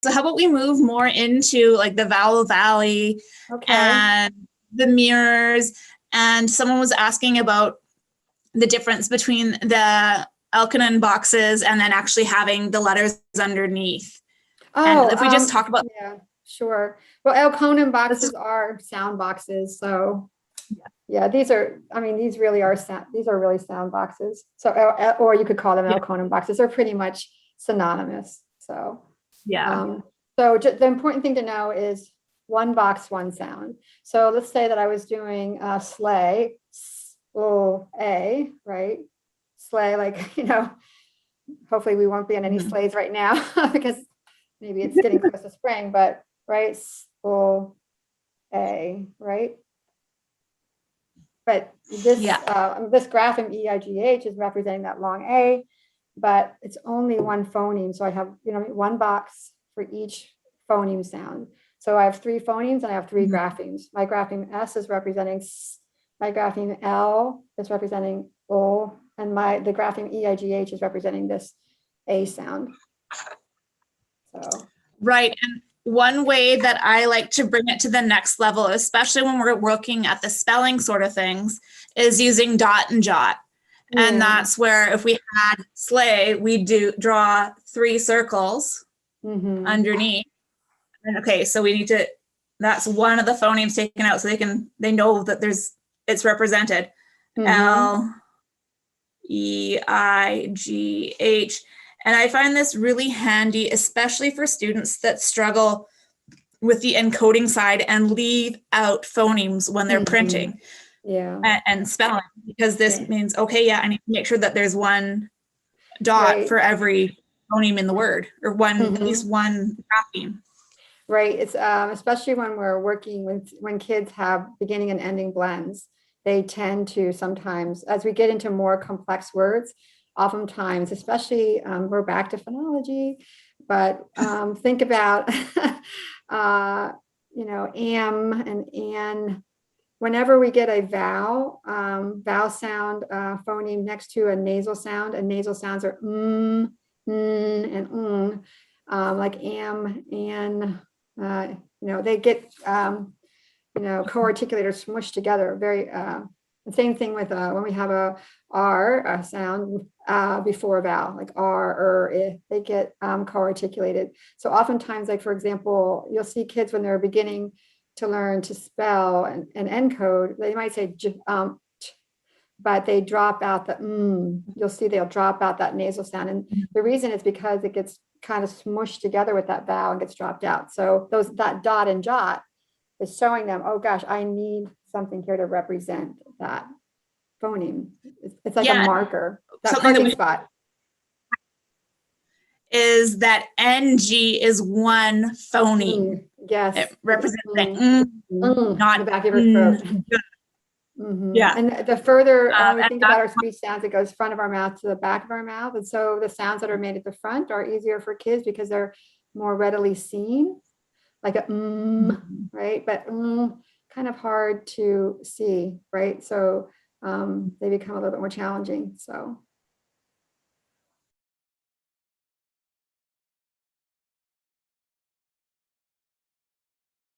So how about we move more into like the vowel valley and the mirrors? And someone was asking about the difference between the Elkonin boxes and then actually having the letters underneath. And if we just talk about, yeah, sure. Well, Elkonin boxes are sound boxes, so yeah, these are. I mean, these really are sound. These are really sound boxes. So, or you could call them Elkonin boxes. They're pretty much synonymous. So, so the important thing to know is one box, one sound. So let's say that I was doing sleigh, a, right? Sleigh, like, you know, hopefully we won't be on any sleighs right now because maybe it's getting close to spring, but right, a, right? But this this grapheme EIGH is representing that long A, but it's only one phoneme. So I have, you know, one box for each phoneme sound. So I have 3 phonemes and I have 3 graphemes. My grapheme S is representing S, my grapheme L is representing O, and the grapheme EIGH is representing this A sound. So right. And one way that I like to bring it to the next level, especially when we're looking at the spelling sort of things, is using dot and jot. And that's where if we had sleigh, we do draw 3 circles underneath. And okay, so we need to, that's one of the phonemes taken out so they know that it's represented. L, E, I, G, H. And I find this really handy, especially for students that struggle with the encoding side and leave out phonemes when they're printing and spelling, because this means, okay, I need to make sure that there's one dot for every phoneme in the word, or at least one grapheme. Right. It's especially when we're working when kids have beginning and ending blends, they tend to sometimes, as we get into more complex words, oftentimes, especially we're back to phonology, but think about, you know, am and an. Whenever we get a vowel sound phoneme next to a nasal sound, and nasal sounds are and like am, an, you know, they get, you know, co-articulated or smushed together. Very, the same thing with when we have a R sound before a vowel, like R, they get co-articulated. So oftentimes, like for example, you'll see kids when they're beginning to learn to spell and encode, they might say but they drop out the you'll see they'll drop out that nasal sound. And the reason is because it gets kind of smushed together with that vowel and gets dropped out. So that dot and jot is showing them, oh gosh, I need something here to represent that phoneme. It's like a marker, that parking spot. Is that NG is one phoneme. Yes. It represents not the back of your throat. Yeah. And the further we think about our speech sounds, it goes front of our mouth to the back of our mouth. And so the sounds that are made at the front are easier for kids because they're more readily seen, like a right? But kind of hard to see, right? So they become a little bit more challenging. So